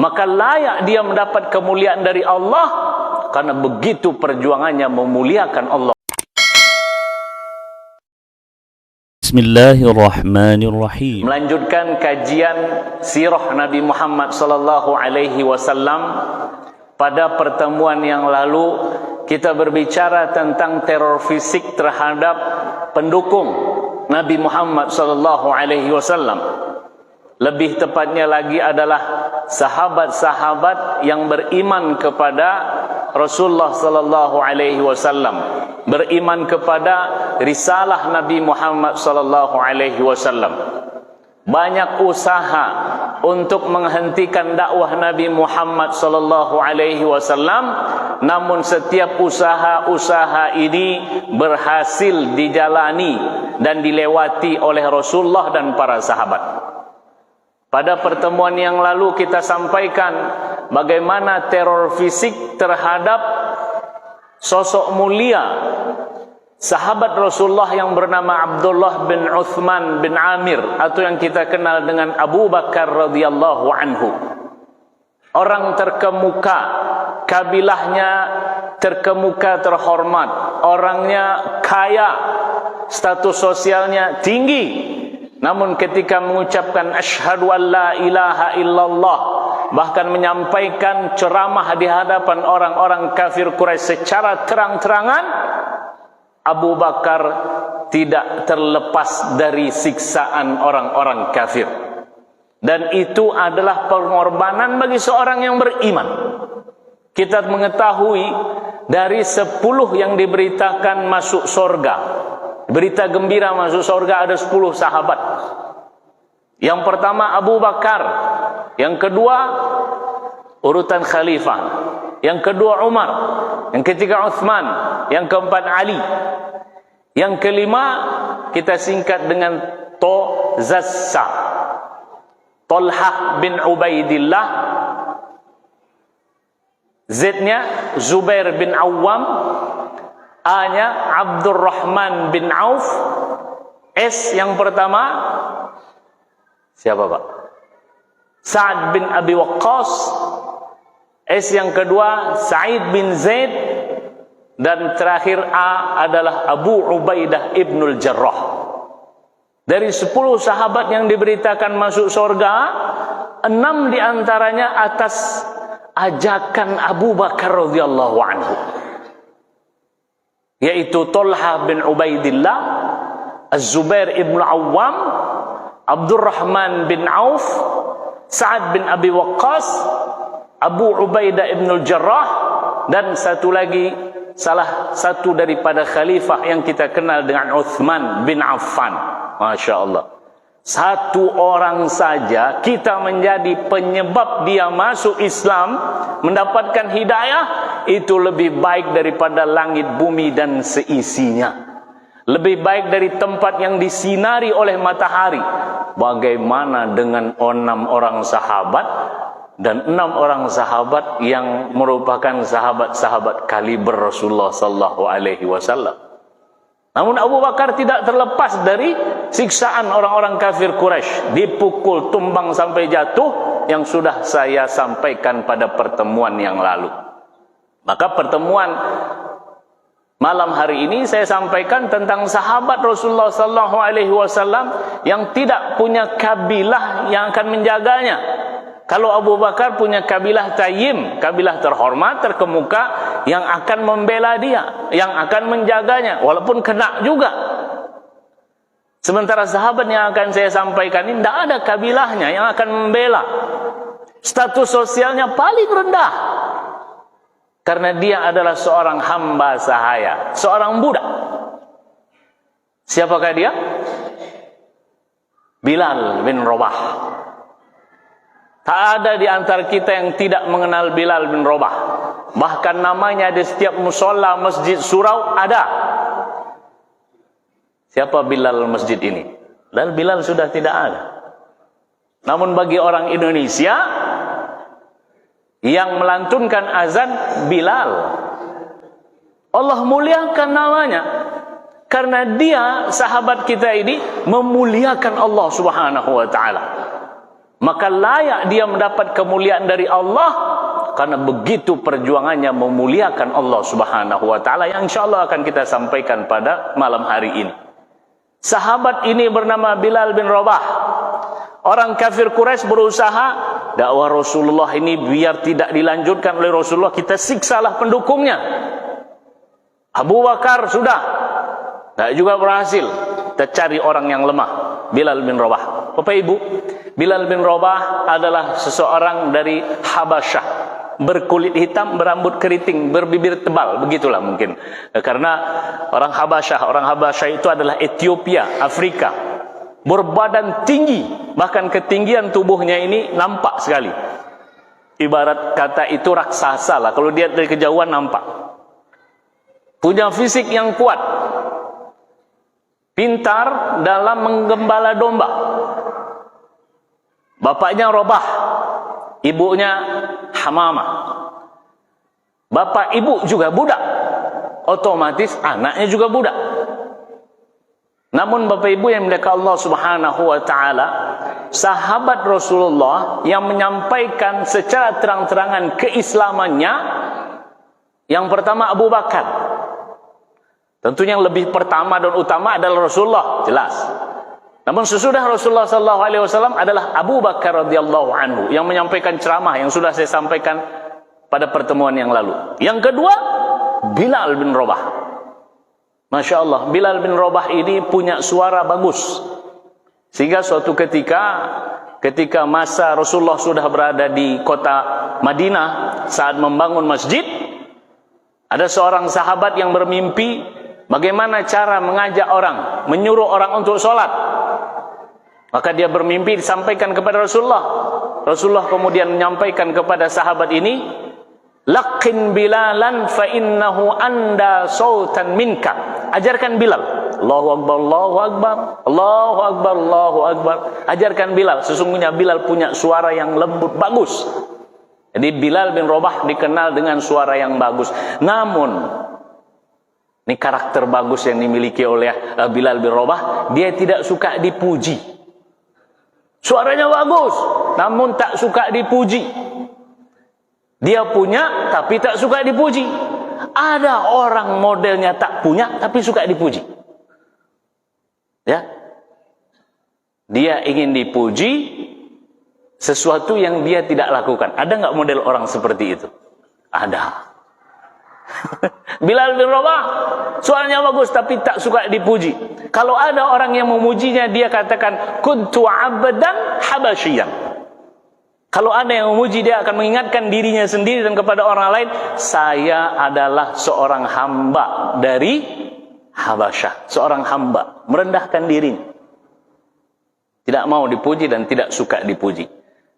maka layak dia mendapat kemuliaan dari Allah karena begitu perjuangannya memuliakan Allah. Bismillahirrahmanirrahim. Melanjutkan kajian sirah Nabi Muhammad sallallahu alaihi wasallam. Pada pertemuan yang lalu kita berbicara tentang teror fisik terhadap pendukung Nabi Muhammad sallallahu alaihi wasallam. Lebih tepatnya lagi adalah sahabat-sahabat yang beriman kepada Rasulullah sallallahu alaihi wasallam, beriman kepada risalah Nabi Muhammad sallallahu alaihi wasallam. Banyak usaha untuk menghentikan dakwah Nabi Muhammad sallallahu alaihi wasallam, namun setiap usaha-usaha ini berhasil dijalani dan dilewati oleh Rasulullah dan para sahabat. Pada pertemuan yang lalu kita sampaikan bagaimana teror fisik terhadap sosok mulia sahabat Rasulullah yang bernama Abdullah bin Uthman bin Amir, atau yang kita kenal dengan Abu Bakar radhiyallahu anhu. Orang terkemuka, kabilahnya terkemuka terhormat, orangnya kaya, status sosialnya tinggi. Namun ketika mengucapkan asyhadu an la ilaha illallah, bahkan menyampaikan ceramah di hadapan orang-orang kafir Quraisy secara terang-terangan, Abu Bakar tidak terlepas dari siksaan orang-orang kafir. Dan itu adalah pengorbanan bagi seorang yang beriman. Kita mengetahui dari 10 yang diberitakan masuk surga, berita gembira masuk surga, ada 10 sahabat. Yang pertama Abu Bakar, yang kedua urutan khalifah, yang kedua Umar, yang ketiga Uthman, yang keempat Ali, yang kelima kita singkat dengan Tozassa, Talhah bin Ubaidillah, Z-nya Zubair bin Awam, A-nya Abdurrahman bin Auf, S yang pertama siapa Pak? Sa'ad bin Abi Waqqas, S yang kedua Sa'id bin Zaid, dan terakhir A adalah Abu Ubaidah ibnul Jarrah. Dari 10 sahabat yang diberitakan masuk surga, 6 diantaranya atas ajakan Abu Bakar radhiyallahu anhu, yaitu Talha bin Ubaidillah, Az-Zubair ibn Awam, Abdurrahman bin Auf, Sa'ad bin Abi Waqqas, Abu Ubaidah ibnul Jarrah, dan satu lagi, salah satu daripada khalifah yang kita kenal dengan Uthman bin Affan. Masya Allah, satu orang saja kita menjadi penyebab dia masuk Islam, mendapatkan hidayah, itu lebih baik daripada langit bumi dan seisinya, lebih baik dari tempat yang disinari oleh matahari. Bagaimana dengan 6 orang sahabat, dan 6 orang sahabat yang merupakan sahabat-sahabat kaliber Rasulullah sallallahu alaihi wasallam. Namun Abu Bakar tidak terlepas dari siksaan orang-orang kafir Quraisy, dipukul tumbang sampai jatuh, yang sudah saya sampaikan pada pertemuan yang lalu. Maka pertemuan malam hari ini saya sampaikan tentang sahabat Rasulullah sallallahu alaihi wasallam yang tidak punya kabilah yang akan menjaganya. Kalau Abu Bakar punya kabilah Tayyim, kabilah terhormat, terkemuka, yang akan membela dia, yang akan menjaganya, walaupun kena juga. Sementara sahabat yang akan saya sampaikan ini tidak ada kabilahnya yang akan membela. Status sosialnya paling rendah, karena dia adalah seorang hamba sahaya, seorang budak. Siapakah dia? Bilal bin Rabah. Tak ada di antara kita yang tidak mengenal Bilal bin Rabah. Bahkan namanya di setiap musola masjid surau ada. Siapa Bilal masjid ini? Dan Bilal sudah tidak ada. Namun bagi orang Indonesia yang melantunkan azan, Bilal, Allah muliakan namanya, karena dia, sahabat kita ini, memuliakan Allah subhanahu wa ta'ala. maka layak dia mendapat kemuliaan dari Allah, karena begitu perjuangannya memuliakan Allah Subhanahu wa taala, yang insyaallah akan kita sampaikan pada malam hari ini. Sahabat ini bernama Bilal bin Rabah. Orang kafir Quraisy berusaha dakwah Rasulullah ini biar tidak dilanjutkan oleh Rasulullah, kita siksalah pendukungnya. Abu Bakar sudah tidak juga berhasil, kita cari orang yang lemah, Bilal bin Rabah. Bapak Ibu, Bilal bin Rabah adalah seseorang dari Habasyah, berkulit hitam, berambut keriting, berbibir tebal, begitulah mungkin. Karena orang Habasyah itu adalah Ethiopia, Afrika. Berbadan tinggi, bahkan ketinggian tubuhnya ini nampak sekali. Ibarat kata itu raksasa lah, kalau dia dari kejauhan nampak. Punya fisik yang kuat, pintar dalam menggembala domba. Bapaknya Rabah, ibunya Hamamah. Bapak ibu juga budak, otomatis anaknya juga budak. Namun Bapak Ibu yang dimuliakan Allah Subhanahu wa taala, sahabat Rasulullah yang menyampaikan secara terang-terangan keislamannya, yang pertama Abu Bakar. Tentunya yang lebih pertama dan utama adalah Rasulullah, jelas. Namun sesudah Rasulullah SAW adalah Abu Bakar radhiyallahu anhu yang menyampaikan ceramah yang sudah saya sampaikan pada pertemuan yang lalu. Yang kedua, Bilal bin Rabah. Masya Allah, Bilal bin Rabah ini punya suara bagus. Sehingga suatu ketika masa Rasulullah sudah berada di kota Madinah saat membangun masjid, ada seorang sahabat yang bermimpi bagaimana cara mengajak orang, menyuruh orang untuk sholat. Maka dia bermimpi disampaikan kepada Rasulullah. Rasulullah kemudian menyampaikan kepada sahabat ini, laqin Bilalan fa innahu anda sautan minka. Ajarkan Bilal. Allahu Akbar, Allahu Akbar, Allahu Akbar, Allahu Akbar. Ajarkan Bilal. Sesungguhnya Bilal punya suara yang lembut, bagus. Jadi Bilal bin Rabah dikenal dengan suara yang bagus. Namun, ini karakter bagus yang dimiliki oleh Bilal bin Rabah. Dia tidak suka dipuji. Suaranya bagus, namun tak suka dipuji. Dia punya, tapi tak suka dipuji. Ada orang modelnya tak punya, tapi suka dipuji. Ya, dia ingin dipuji sesuatu yang dia tidak lakukan. Ada nggak model orang seperti itu? Ada. Bilal bin Rabah, suaranya bagus, tapi tak suka dipuji. Kalau ada orang yang memujinya, dia katakan, kuntu abdan habasyian. Kalau ada yang memuji, dia akan mengingatkan dirinya sendiri dan kepada orang lain, saya adalah seorang hamba dari Habasyah, seorang hamba, merendahkan dirinya, tidak mau dipuji dan tidak suka dipuji.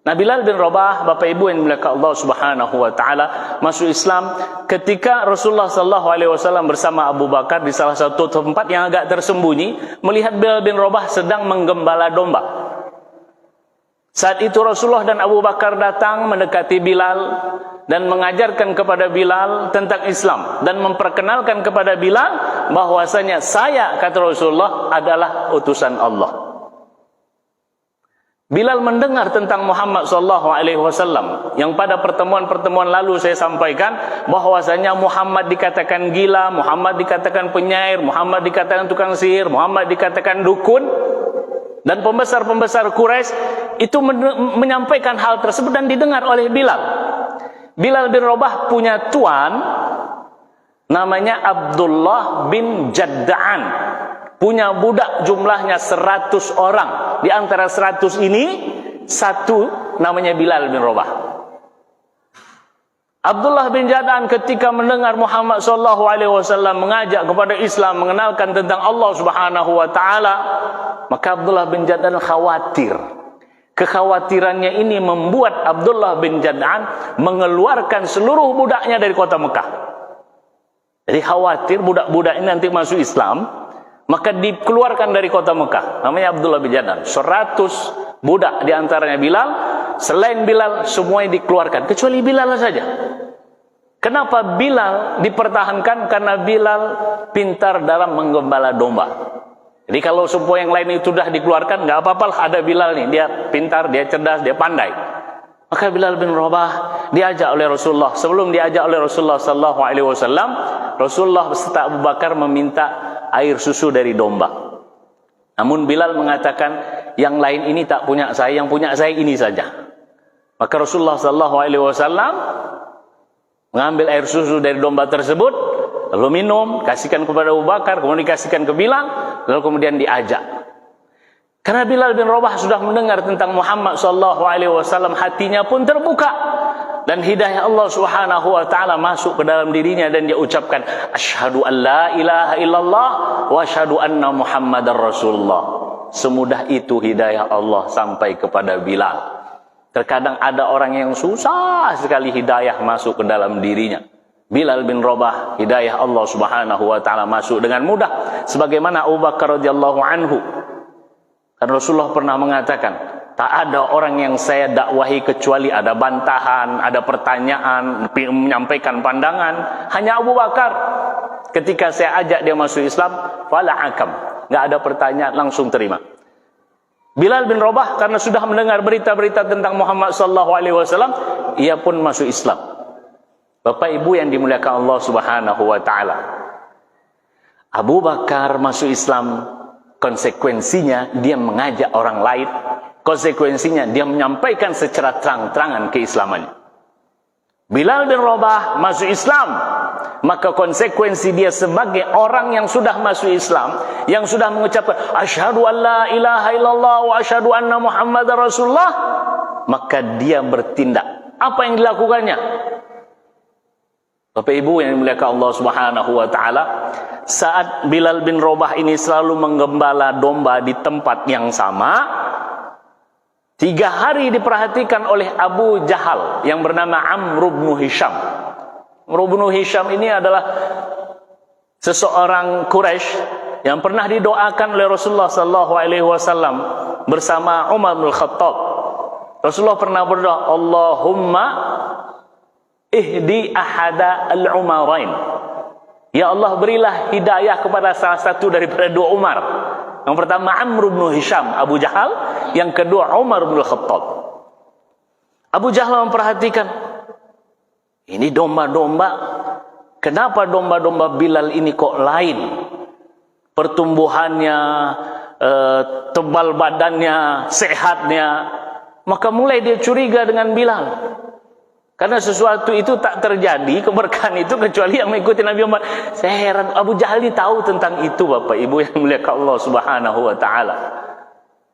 Nah, Bilal bin Rabah, Bapak Ibu yang dimuliakan Allah Subhanahu wa taala, masuk Islam ketika Rasulullah SAW bersama Abu Bakar di salah satu tempat yang agak tersembunyi, melihat Bilal bin Rabah sedang menggembala domba. Saat itu Rasulullah dan Abu Bakar datang mendekati Bilal dan mengajarkan kepada Bilal tentang Islam dan memperkenalkan kepada Bilal bahwasanya saya, kata Rasulullah, adalah utusan Allah. Bilal mendengar tentang Muhammad SAW yang pada pertemuan-pertemuan lalu saya sampaikan bahwasanya Muhammad dikatakan gila, Muhammad dikatakan penyair, Muhammad dikatakan tukang sihir, Muhammad dikatakan dukun. Dan pembesar-pembesar Quraisy itu menyampaikan hal tersebut dan didengar oleh Bilal. Bilal bin Rabah punya tuan namanya Abdullah bin Jadda'an. Punya budak jumlahnya 100 orang. Di antara 100 ini, satu namanya Bilal bin Rabah. Abdullah bin Jadda'an ketika mendengar Muhammad SAW mengajak kepada Islam, mengenalkan tentang Allah Subhanahu wa taala, maka Abdullah bin Jadda'an khawatir. Kekhawatirannya ini membuat Abdullah bin Jadda'an mengeluarkan seluruh budaknya dari kota Mekah. Jadi khawatir budak-budak ini nanti masuk Islam, maka dikeluarkan dari kota Mekah. Namanya Abdullah bin Jadda'an. 100 budak diantaranya Bilal. Selain Bilal, semuanya dikeluarkan, kecuali Bilal saja. Kenapa Bilal dipertahankan? Karena Bilal pintar dalam menggembala domba. Jadi kalau semua yang lain itu sudah dikeluarkan, nggak apa-apa lah, ada Bilal nih, dia pintar, dia cerdas, dia pandai. Maka Bilal bin Rabah diajak oleh Rasulullah. Sebelum diajak oleh Rasulullah sallallahu alaihi wasallam, Rasulullah beserta Abu Bakar meminta air susu dari domba. Namun Bilal mengatakan, yang lain ini tak punya saya, yang punya saya ini saja. Maka Rasulullah sallallahu alaihi wasallam mengambil air susu dari domba tersebut, lalu minum, kasihkan kepada Abu Bakar, kemudian dikasihkan ke Bilal, lalu kemudian diajak. Karena Bilal bin Rabah sudah mendengar tentang Muhammad sallallahu alaihi wasallam, hatinya pun terbuka dan hidayah Allah Subhanahu wa taala masuk ke dalam dirinya, dan dia ucapkan asyhadu an la ilaha illallah wa asyhadu anna Muhammadar Rasulullah. Semudah itu hidayah Allah sampai kepada Bilal. Terkadang ada orang yang susah sekali hidayah masuk ke dalam dirinya. Bilal bin Rabah, hidayah Allah Subhanahu wa taala masuk dengan mudah, sebagaimana Abu Bakar radhiyallahu anhu. Karena Rasulullah pernah mengatakan, tak ada orang yang saya dakwahi kecuali ada bantahan, ada pertanyaan, menyampaikan pandangan. Hanya Abu Bakar, ketika saya ajak dia masuk Islam, fala akam, nggak ada pertanyaan, langsung terima. Bilal bin Rabah karena sudah mendengar berita-berita tentang Muhammad sallallahu alaihi wasallam, ia pun masuk Islam. Bapak Ibu yang dimuliakan Allah Subhanahu wa taala, Abu Bakar masuk Islam, konsekuensinya dia mengajak orang lain, konsekuensinya dia menyampaikan secara terang-terangan keislamannya. Bilal bin Rabah masuk Islam, maka konsekuensi dia sebagai orang yang sudah masuk Islam, yang sudah mengucapkan asyhadu an la ilaha illallah wa asyhadu anna Muhammadar Rasulullah, maka dia bertindak. Apa yang dilakukannya? Bapak Ibu yang dimuliakan Allah Subhanahu wa taala, saat Bilal bin Rabah ini selalu menggembala domba di tempat yang sama, 3 hari diperhatikan oleh Abu Jahal yang bernama Amr bin Hisham. Amr bin Hisham ini adalah seseorang Quraisy yang pernah didoakan oleh Rasulullah sallallahu alaihi wasallam bersama Umar bin Khattab. Rasulullah pernah berdoa, Allahumma ihdi ahada al-umarain. Ya Allah, berilah hidayah kepada salah satu daripada 2 Umar. Yang pertama Amr bin Hisham, Abu Jahal. Yang kedua Umar bin Khattab. Abu Jahal memperhatikan, ini domba-domba, kenapa domba-domba Bilal ini kok lain? Pertumbuhannya, tebal badannya, sehatnya. Maka mulai dia curiga dengan Bilal. Karena sesuatu itu tak terjadi, keberkahan itu kecuali yang mengikuti Nabi Muhammad. Saya heran, Abu Jahal ini tahu tentang itu, Bapak Ibu yang muliakan Allah Subhanahu wa taala.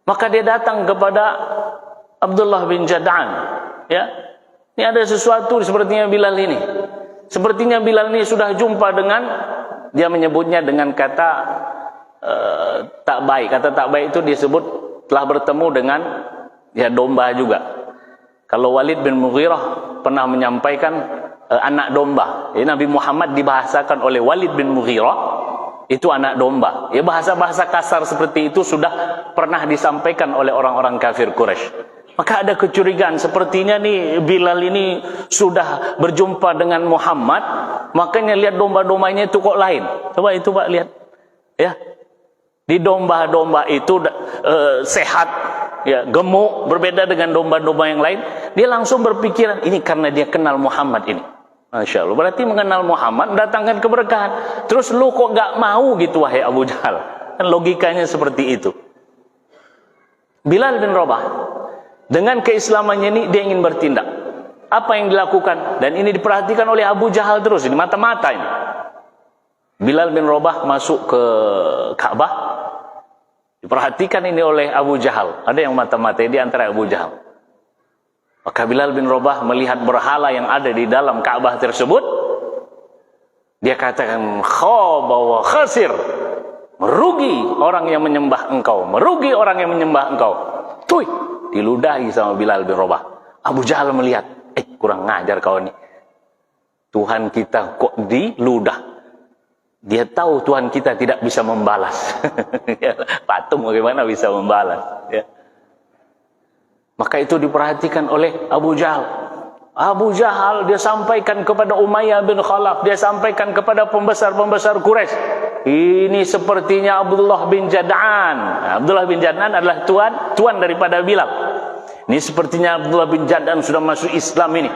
Maka dia datang kepada Abdullah bin Jad'an, ya. Ini ada sesuatu sepertinya Bilal ini. Sepertinya Bilal ini sudah jumpa dengan, dia menyebutnya dengan kata tak baik. Kata tak baik itu disebut telah bertemu dengan ya domba juga. Kalau Walid bin Mughirah pernah menyampaikan anak domba. Ya, Nabi Muhammad dibahasakan oleh Walid bin Mughirah itu anak domba. Ya, bahasa-bahasa kasar seperti itu sudah pernah disampaikan oleh orang-orang kafir Quraisy. Maka ada kecurigaan, sepertinya nih Bilal ini sudah berjumpa dengan Muhammad, makanya lihat domba-dombanya itu kok lain. Coba itu Pak lihat. Ya. Di domba-domba itu sehat, ya, gemuk, berbeda dengan domba-domba yang lain. Dia langsung berpikiran, ini karena dia kenal Muhammad ini. Masya Allah, berarti mengenal Muhammad mendatangkan keberkahan. Terus lu kok gak mau gitu wahai Abu Jahal? Kan logikanya seperti itu. Bilal bin Rabah dengan keislamannya ini dia ingin bertindak. Apa yang dilakukan? Dan ini diperhatikan oleh Abu Jahal terus, ini mata-mata ini. Bilal bin Rabah masuk ke Ka'bah, diperhatikan ini oleh Abu Jahal. Ada yang mata-mata di antara Abu Jahal. Maka Bilal bin Rabah melihat berhala yang ada di dalam Ka'bah tersebut. Dia katakan, khaba wa khasir. Merugi orang yang menyembah engkau. Merugi orang yang menyembah engkau. Tuh, diludahi sama Bilal bin Rabah. Abu Jahal melihat, kurang ngajar kau ini. Tuhan kita kok diludah. Dia tahu Tuhan kita tidak bisa membalas. Patung bagaimana bisa membalas, ya. Maka itu diperhatikan oleh Abu Jahal. Abu Jahal dia sampaikan kepada Umayyah bin Khalaf, dia sampaikan kepada pembesar-pembesar Quraisy. ini sepertinya Abdullah bin Jad'an. Abdullah bin Jad'an adalah tuan daripada Bilal. Ini sepertinya Abdullah bin Jad'an sudah masuk Islam ini,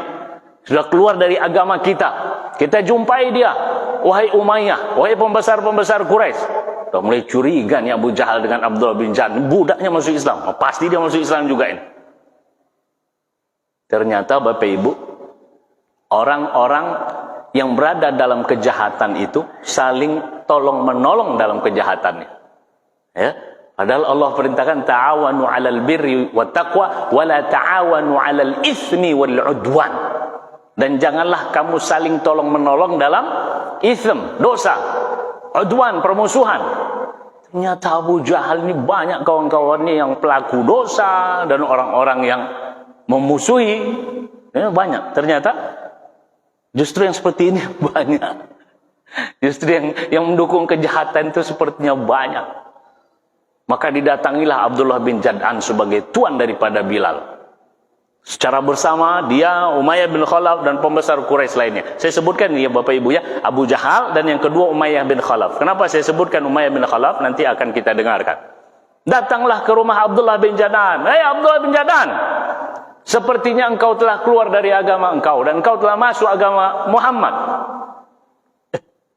sudah keluar dari agama kita. Kita jumpai dia. Wahai Umayyah, wahai pembesar-pembesar Quraisy. Sudah mulai curiga nih Abu Jahal dengan Abdullah bin Jad'an. Budaknya masuk Islam, pasti dia masuk Islam juga ini. Ternyata Bapak Ibu, orang-orang yang berada dalam kejahatan itu saling tolong menolong dalam kejahatannya. Ya, padahal Allah perintahkan ta'awanu 'alal birri wat taqwa wa la ta'awanu 'alal itsmi wal 'udwan. Dan janganlah kamu saling tolong menolong dalam ism, dosa, udwan, permusuhan. Ternyata Abu Jahal ini banyak kawan-kawannya yang pelaku dosa dan orang-orang yang memusuhi. Ya, banyak. Ternyata justru yang seperti ini banyak. Justru yang mendukung kejahatan itu sepertinya banyak. Maka didatangilah Abdullah bin Jad'an sebagai tuan daripada Bilal. Secara bersama dia, Umayyah bin Khalaf dan pembesar Quraisy lainnya. Saya sebutkan ya Bapak Ibu ya, Abu Jahal dan yang kedua Umayyah bin Khalaf. Kenapa saya sebutkan Umayyah bin Khalaf? Nanti akan kita dengarkan. Datanglah ke rumah Abdullah bin Jad'an. Hei Abdullah bin Jad'an, sepertinya engkau telah keluar dari agama engkau dan engkau telah masuk agama Muhammad.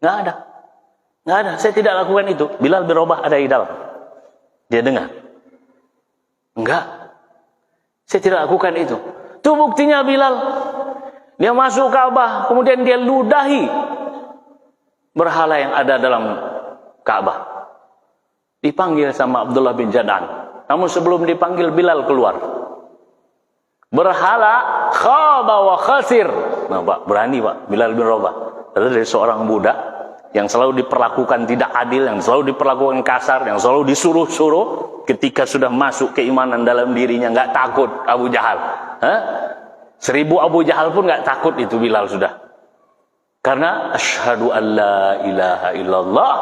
Nggak ada. Saya tidak lakukan itu. Bilal bin Rabah ada di dalam. Dia dengar. Enggak. Saya tidak lakukan itu. Itu buktinya Bilal. Dia masuk Ka'bah, kemudian dia ludahi berhala yang ada dalam Ka'bah. Dipanggil sama Abdullah bin Jad'an. Namun sebelum dipanggil, Bilal keluar. Berhala khaba wa khasir. Nah, Pak, berani Pak, Bilal bin Rabah. Dari seorang budak yang selalu diperlakukan tidak adil, yang selalu diperlakukan kasar, yang selalu disuruh-suruh. Ketika sudah masuk keimanan dalam dirinya, nggak takut Abu Jahal. 1000 Abu Jahal pun nggak takut itu Bilal sudah. Karena asyhadu an la ilaha illallah,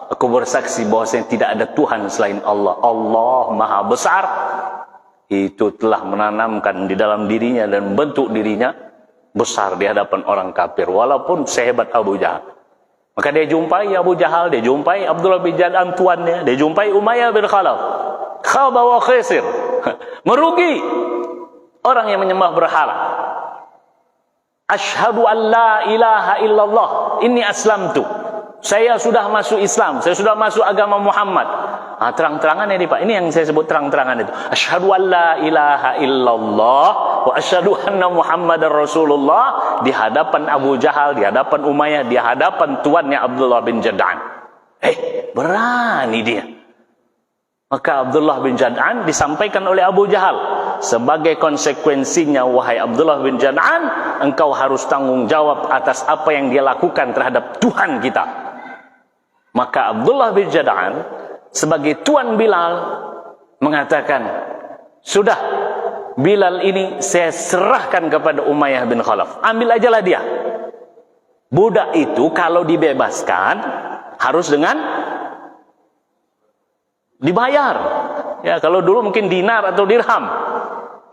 aku bersaksi bahwasanya tidak ada Tuhan selain Allah. Allah Maha Besar. Itu telah menanamkan di dalam dirinya dan bentuk dirinya besar di hadapan orang kafir, walaupun sehebat Abu Jahal. Maka dia jumpai Abu Jahal, dia jumpai Abdullah bin Jad'an tuannya, dia jumpai Umayyah bin Khalaf. Khaba wa khasir. Merugi orang yang menyembah berhala. Asyhadu an la ilaha illallah, inni aslamtu. Saya sudah masuk Islam, saya sudah masuk agama Muhammad. Terang-terangan ini Pak, ini yang saya sebut terang-terangan itu. Asyhadu an la ilaha illallah wa asyhadu anna Muhammadar Rasulullah, di hadapan Abu Jahal, di hadapan Umayyah, di hadapan tuannya Abdullah bin Jad'an. Berani dia. Maka Abdullah bin Jad'an disampaikan oleh Abu Jahal, sebagai konsekuensinya wahai Abdullah bin Jad'an, engkau harus tanggung jawab atas apa yang dia lakukan terhadap Tuhan kita. Maka Abdullah bin Jad'an sebagai tuan Bilal mengatakan, sudah, Bilal ini saya serahkan kepada Umayyah bin Khalaf. Ambil ajalah dia. Budak itu kalau dibebaskan harus dengan dibayar. Ya, kalau dulu mungkin dinar atau dirham.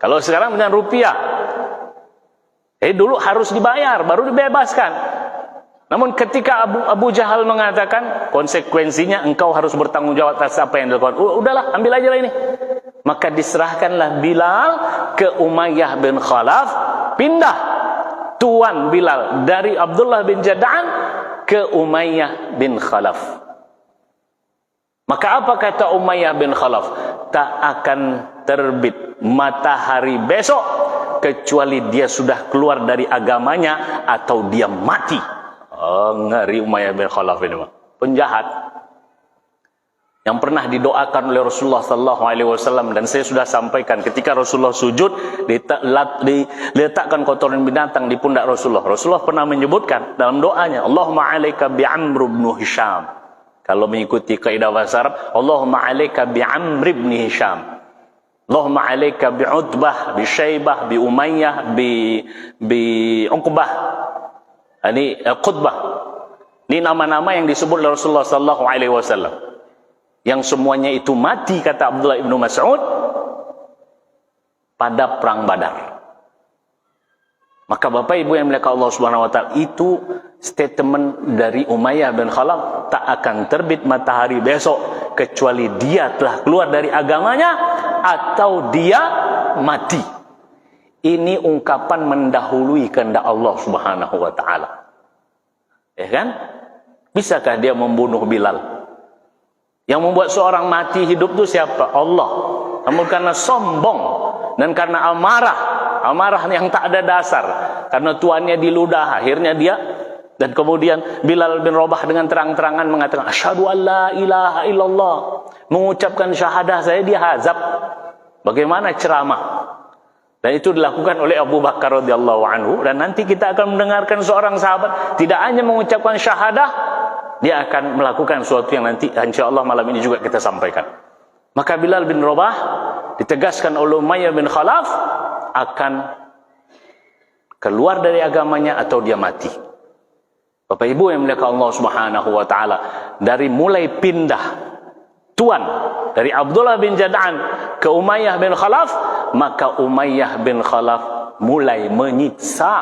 Kalau sekarang dengan rupiah. Dulu harus dibayar baru dibebaskan. Namun ketika Abu Jahal mengatakan konsekuensinya engkau harus bertanggung jawab atas apa yang dilakukan, udahlah ambil aja lah ini. Maka diserahkanlah Bilal ke Umayyah bin Khalaf. Pindah tuan Bilal dari Abdullah bin Jad'an ke Umayyah bin Khalaf. Maka apa kata Umayyah bin Khalaf? Tak akan terbit matahari besok kecuali dia sudah keluar dari agamanya atau dia mati. Ngeri Umayyah bin Khalaf ini, penjahat yang pernah didoakan oleh Rasulullah SAW, dan saya sudah sampaikan ketika Rasulullah sujud diletakkan kotoran binatang di pundak Rasulullah. Rasulullah pernah menyebutkan dalam doanya, Allahumma alaika bi Amr bin Hisham. Kalau mengikuti kaidah bahasa Arab, Allahumma alaika bi Amr bin Hisham, Allahumma alaika bi Utbah, bi Syaibah, bi Umayyah, bi Uqbah. Ini Qutbah. Ini nama-nama yang disebut oleh Rasulullah SAW, yang semuanya itu mati, kata Abdullah ibnu Mas'ud, pada perang Badar. Maka Bapak Ibu yang dimuliakan Allah Subhanahu wa taala, itu statement dari Umayyah bin Khalaf, tak akan terbit matahari besok kecuali dia telah keluar dari agamanya atau dia mati. Ini ungkapan mendahului kehendak Allah Subhanahu wa taala. Ya kan? Bisakah dia membunuh Bilal? Yang membuat seorang mati hidup itu siapa? Allah. Namun karena sombong dan karena amarah yang tak ada dasar, karena tuannya diludah, akhirnya dia, dan kemudian Bilal bin Rabah dengan terang-terangan mengatakan asyhadu an la ilaha illallah, mengucapkan syahadah saya, dia hazab. Bagaimana ceramah? Dan itu dilakukan oleh Abu Bakar radhiyallahu anhu. Dan nanti kita akan mendengarkan seorang sahabat tidak hanya mengucapkan syahadah, dia akan melakukan sesuatu yang nanti insyaallah malam ini juga kita sampaikan. Maka Bilal bin Rabah ditegaskan oleh Umayyah bin Khalaf akan keluar dari agamanya atau dia mati. Bapak Ibu yang dimuliakan Allah Subhanahu wa taala, dari mulai pindah tuan dari Abdullah bin Jad'an ke Umayyah bin Khalaf, maka Umayyah bin Khalaf mulai menyiksa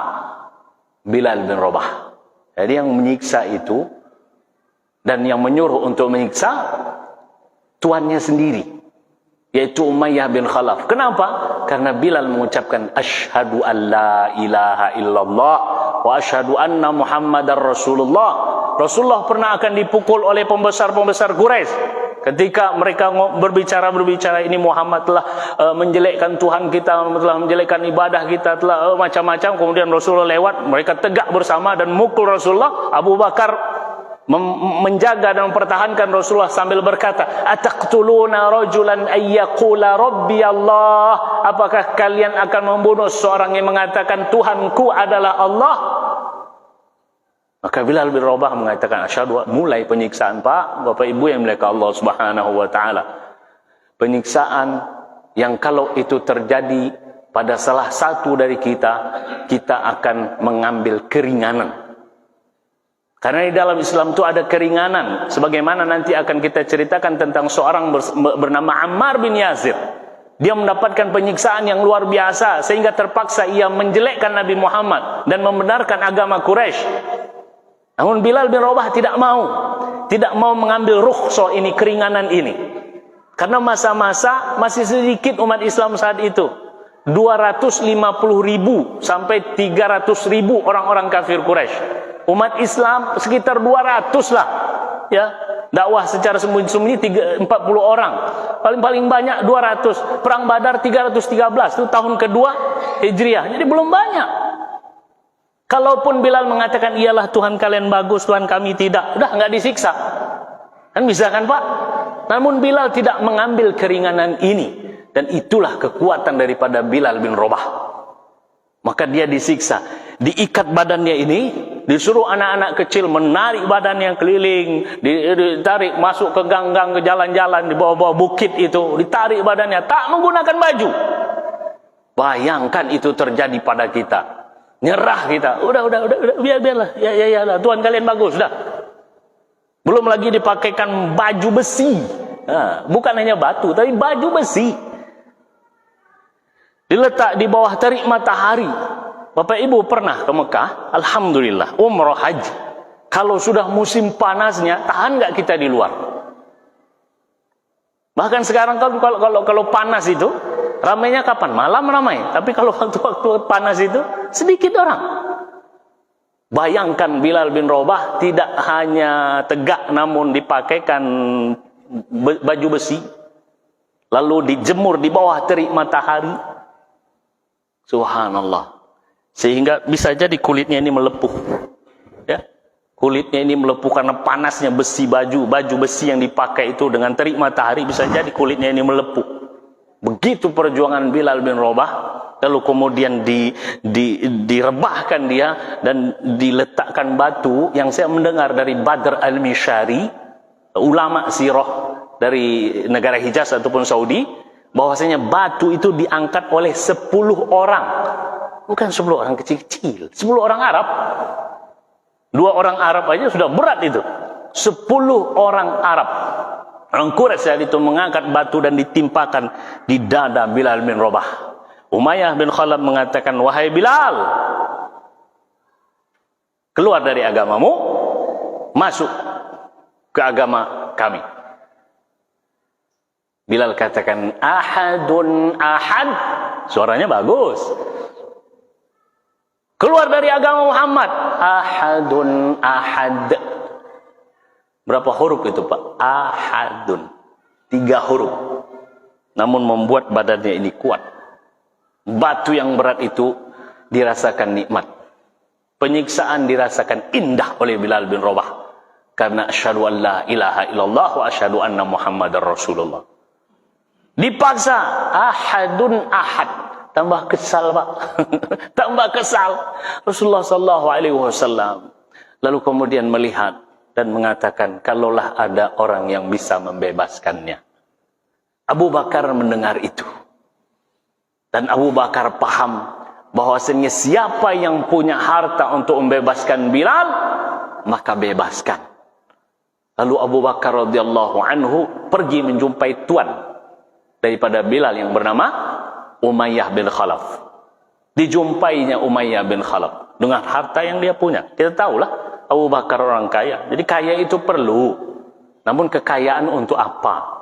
Bilal bin Rabah. Jadi yang menyiksa itu dan yang menyuruh untuk menyiksa tuannya sendiri, yaitu Umayyah bin Khalaf. Kenapa? Karena Bilal mengucapkan asyhadu an la ilaha illallah wa asyhadu anna Muhammadar Rasulullah. Rasulullah pernah akan dipukul oleh pembesar-pembesar Quraisy ketika mereka berbicara, ini Muhammad telah menjelekkan Tuhan kita, telah menjelekkan ibadah kita, telah macam-macam. Kemudian Rasulullah lewat, mereka tegak bersama dan mukul Rasulullah. Abu Bakar menjaga dan mempertahankan Rasulullah sambil berkata, ataqtuluna rajulan ayyaqula rabbi Allah, apakah kalian akan membunuh seorang yang mengatakan Tuhanku adalah Allah? Maka Bilal bin Rabah mengatakan asyhadu. Mulai penyiksaan, Pak, Bapak Ibu yang dimuliakan Allah Subhanahu wa taala. Penyiksaan yang kalau itu terjadi pada salah satu dari kita akan mengambil keringanan. Karena di dalam Islam itu ada keringanan, sebagaimana nanti akan kita ceritakan tentang seorang bernama Ammar bin Yasir. Dia mendapatkan penyiksaan yang luar biasa sehingga terpaksa ia menjelekkan Nabi Muhammad dan membenarkan agama Quraisy. Namun Bilal bin Rabah tidak mau mengambil rukhsah ini, keringanan ini. Karena masa-masa masih sedikit umat Islam saat itu. 250.000 sampai 300.000 orang-orang kafir Quraisy. Umat Islam sekitar 200 lah. Ya, dakwah secara sembunyi-sembunyi 40 orang. Paling banyak 200. Perang Badar 313, itu tahun kedua Hijriah. Jadi belum banyak. Kalaupun Bilal mengatakan iyalah Tuhan kalian bagus, Tuhan kami tidak, udah nggak disiksa. Kan bisa kan, Pak? Namun Bilal tidak mengambil keringanan ini. Dan itulah kekuatan daripada Bilal bin Rabah. Maka dia disiksa, diikat badannya ini, disuruh anak-anak kecil menarik badannya keliling, ditarik masuk ke gang-gang, ke jalan-jalan di bawah-bawah bukit itu, ditarik badannya, tak menggunakan baju. Bayangkan itu terjadi pada kita. Nyerah kita, udah biarlah, ya lah, Tuhan kalian bagus, dah. Belum lagi dipakaikan baju besi, bukan hanya batu, tapi baju besi. Diletak di bawah terik matahari. Bapak Ibu pernah ke Mekah? Alhamdulillah, umrah haji. Kalau sudah musim panasnya, tahan nggak kita di luar? Bahkan sekarang kalau panas itu, ramainya kapan? Malam ramai. Tapi kalau waktu panas itu, sedikit orang. Bayangkan Bilal bin Rabah tidak hanya tegak, namun dipakaikan baju besi, lalu dijemur di bawah terik matahari. Subhanallah. Sehingga bisa jadi kulitnya ini melepuh. Ya. Kulitnya ini melepuh karena panasnya besi, baju besi yang dipakai itu dengan terik matahari, bisa jadi kulitnya ini melepuh. Begitu perjuangan Bilal bin Rabah, lalu kemudian direbahkan dia dan diletakkan batu yang saya mendengar dari Badr al-Mishari, ulama sirah dari negara Hijaz ataupun Saudi, bahwasanya batu itu diangkat oleh 10 orang. Bukan 10 orang kecil-kecil, 10 orang Arab. 2 orang Arab aja sudah berat itu. 10 orang Arab, orang Quraisy saat itu mengangkat batu dan ditimpakan di dada Bilal bin Rabah. Umayyah bin Khalaf mengatakan, wahai Bilal, keluar dari agamamu, masuk ke agama kami. Bilal katakan, ahadun ahad. Suaranya bagus. Keluar dari agama Muhammad. Ahadun ahad. Berapa huruf itu Pak? Ahadun. 3 huruf. Namun membuat badannya ini kuat. Batu yang berat itu dirasakan nikmat. Penyiksaan dirasakan indah oleh Bilal bin Rabah. Karena asyhadu an la ilaha illallah wa asyhadu anna Muhammadar Rasulullah. Dipaksa, ahadun ahad. Tambah kesal Pak. Tambah kesal. Rasulullah SAW lalu kemudian melihat dan mengatakan, kalaulah ada orang yang bisa membebaskannya. Abu Bakar mendengar itu. Dan Abu Bakar paham bahwasanya siapa yang punya harta untuk membebaskan Bilal, maka bebaskan. Lalu Abu Bakar radhiyallahu anhu pergi menjumpai tuan daripada Bilal yang bernama Umayyah bin Khalaf. Dijumpainya Umayyah bin Khalaf dengan harta yang dia punya. Kita tahulah Abu Bakar orang kaya. Jadi kaya itu perlu. Namun kekayaan untuk apa?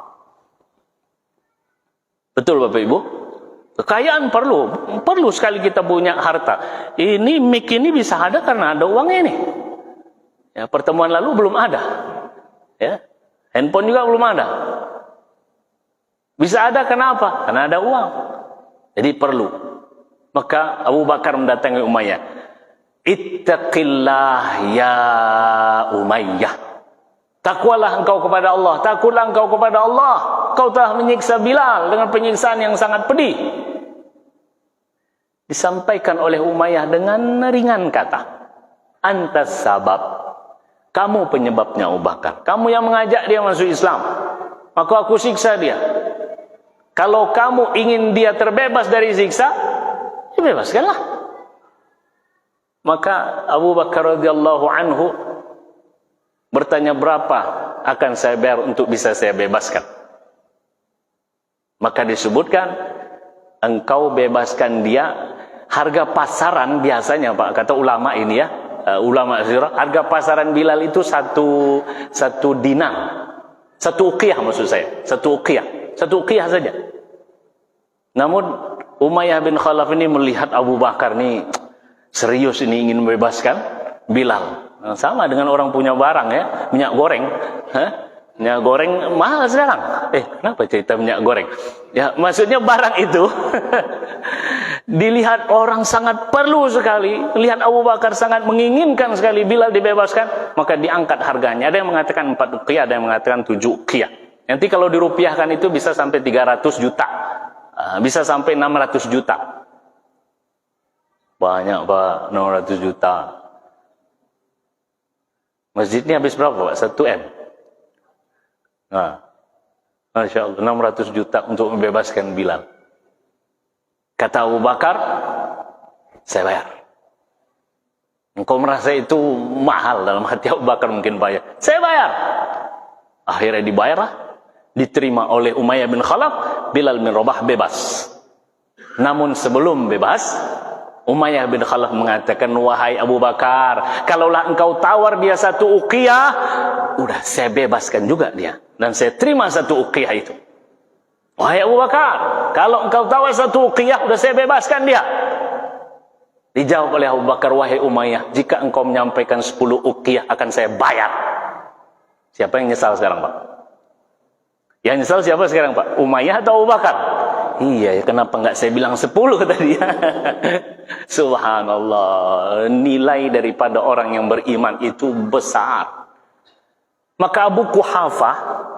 Betul Bapak Ibu? Kekayaan perlu. Perlu sekali kita punya harta. Ini mic ini bisa ada karena ada uang ini. Ya, pertemuan lalu belum ada. Ya. Handphone juga belum ada. Bisa ada kenapa? Karena ada uang. Jadi perlu. Maka Abu Bakar mendatangi Umayyah. Ittaqillah ya Umayyah. Takwalah engkau kepada Allah. Takutlah engkau kepada Allah. Kau telah menyiksa Bilal dengan penyiksaan yang sangat pedih. Disampaikan oleh Umayyah dengan ringan kata. Antas sabab. Kamu penyebabnya Abu Bakar. Kamu yang mengajak dia masuk Islam. Maka aku siksa dia. Kalau kamu ingin dia terbebas dari siksa, ya bebaskanlah. Maka Abu Bakar radhiyallahu anhu bertanya, berapa akan saya bayar untuk bisa saya bebaskan? Maka disebutkan, engkau bebaskan dia, harga pasaran biasanya Pak, kata ulama ini ya, ulama sirah, harga pasaran Bilal itu satu dinar, 1 uqiyah maksud saya, 1 uqiyah saja. Namun Umayyah bin Khalaf ini melihat Abu Bakar ini serius ini ingin membebaskan Bilal. Nah, sama dengan orang punya barang ya, minyak goreng. Minyak goreng mahal sekarang. Kenapa cerita minyak goreng? Ya, maksudnya barang itu dilihat orang sangat perlu sekali. Lihat Abu Bakar sangat menginginkan sekali Bilal dibebaskan, maka diangkat harganya. Ada yang mengatakan 4 uqiyah, ada yang mengatakan 7 uqiyah. Nanti kalau dirupiahkan itu bisa sampai 300 juta. Bisa sampai 600 juta. Banyak Pak, 600 juta. Masjid ini habis berapa Pak? 1 M. Nah, Masya Allah, 600 juta untuk membebaskan Bilal. Kata Abu Bakar, saya bayar. Engkau merasa itu mahal, dalam hati Abu Bakar mungkin bayar. Saya bayar. Akhirnya dibayarlah. Diterima oleh Umayyah bin Khalaf, Bilal bin Rabah bebas. Namun sebelum bebas, Umayyah bin Khalaf mengatakan, wahai Abu Bakar, kalaulah engkau tawar dia 1 uqiyah, udah saya bebaskan juga dia. Dan saya terima 1 uqiyah itu. Wahai Abu Bakar, kalau engkau tawar 1 uqiyah, udah saya bebaskan dia. Dijawab oleh Abu Bakar, wahai Umayyah, jika engkau menyampaikan 10 uqiyah akan saya bayar. Siapa yang nyesal sekarang Pak? Yang nyesal siapa sekarang Pak? Umayyah atau Abu Bakar? Iya, kenapa enggak saya bilang 10 tadi? Subhanallah, nilai daripada orang yang beriman itu besar. Maka Abu Quhafah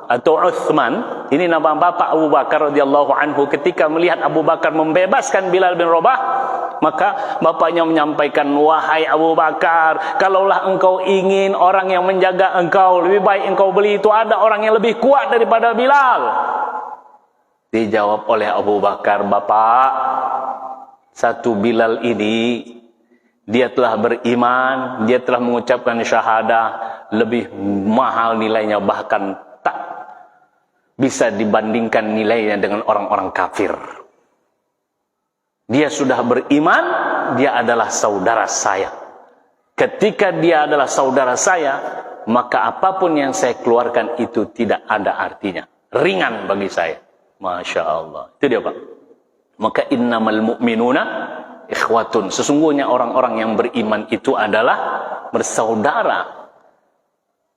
atau Uthman, ini nama bapak Abu Bakar radhiyallahu anhu, ketika melihat Abu Bakar membebaskan Bilal bin Rabah, maka bapaknya menyampaikan, wahai Abu Bakar, kalaulah engkau ingin orang yang menjaga engkau, lebih baik engkau beli itu ada orang yang lebih kuat daripada Bilal. Dijawab oleh Abu Bakar, bapak, 1 Bilal ini dia telah beriman, dia telah mengucapkan syahadah, lebih mahal nilainya, bahkan tak bisa dibandingkan nilainya dengan orang-orang kafir. Dia sudah beriman, dia adalah saudara saya. ketika dia adalah saudara saya, maka apapun yang saya keluarkan itu tidak ada artinya, ringan bagi saya. Masya Allah. Itu dia Pak. Maka innamal mu'minuna ikhwatun. Sesungguhnya orang-orang yang beriman itu adalah bersaudara.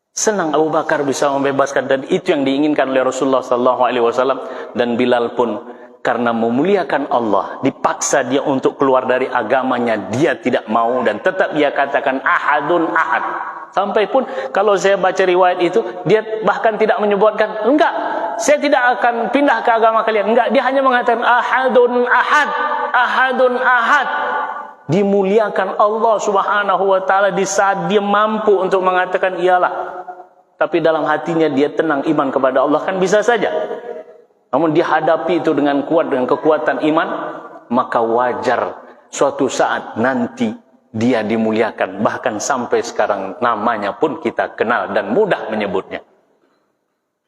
Senang Abu Bakar bisa membebaskan, dan itu yang diinginkan oleh Rasulullah SAW. Dan Bilal pun karena memuliakan Allah, dipaksa dia untuk keluar dari agamanya, dia tidak mau dan tetap dia katakan ahadun ahad. Sampai pun kalau saya baca riwayat itu, dia bahkan tidak menyebutkan, enggak, saya tidak akan pindah ke agama kalian. Enggak, dia hanya mengatakan ahadun ahad, ahadun ahad. Dimuliakan Allah Subhanahu wa taala di saat dia mampu untuk mengatakan iyalah. Tapi dalam hatinya dia tenang iman kepada Allah, kan bisa saja. Namun dia hadapi itu dengan kuat, dengan kekuatan iman, maka wajar suatu saat nanti dia dimuliakan. Bahkan sampai sekarang namanya pun kita kenal dan mudah menyebutnya.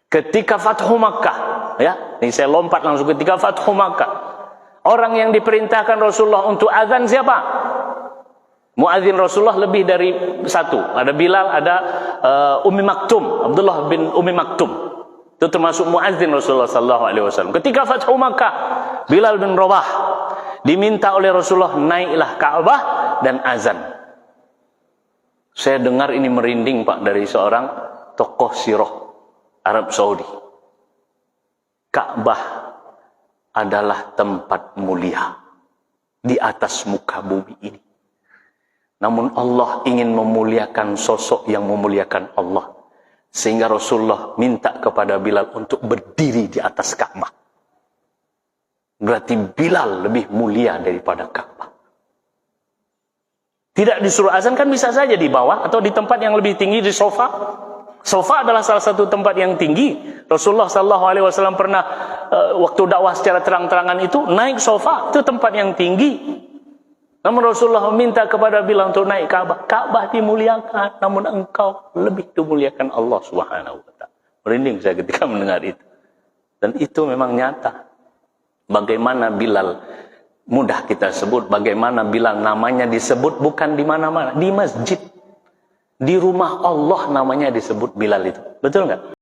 Ketika Fathu Makkah, ya, ini saya lompat langsung ketika Fathu Makkah. Orang yang diperintahkan Rasulullah untuk azan siapa? Muadzin Rasulullah lebih dari satu. Ada Bilal, ada Ummi Maktum, Abdullah bin Ummi Maktum. Itu termasuk muadzin Rasulullah SAW. Ketika Fathu Makkah, Bilal bin Rabah diminta oleh Rasulullah, naiklah Ka'bah dan azan. Saya dengar ini merinding Pak dari seorang tokoh sirah Arab Saudi. Ka'bah adalah tempat mulia di atas muka bumi ini. Namun Allah ingin memuliakan sosok yang memuliakan Allah. Sehingga Rasulullah minta kepada Bilal untuk berdiri di atas Ka'bah. Berarti Bilal lebih mulia daripada Ka'bah. Tidak disuruh azan, kan bisa saja di bawah atau di tempat yang lebih tinggi, di sofa. Sofa adalah salah satu tempat yang tinggi. Rasulullah SAW pernah waktu dakwah secara terang-terangan itu naik sofa, itu tempat yang tinggi. Namun Rasulullah meminta kepada Bilal untuk naik Ka'bah. Ka'bah dimuliakan, namun engkau lebih dimuliakan Allah Subhanahu wa taala. Merinding saya ketika mendengar itu. Dan itu memang nyata. Bagaimana Bilal mudah kita sebut, bagaimana Bilal namanya disebut bukan di mana-mana, di masjid. Di rumah Allah namanya disebut Bilal itu. Betul enggak?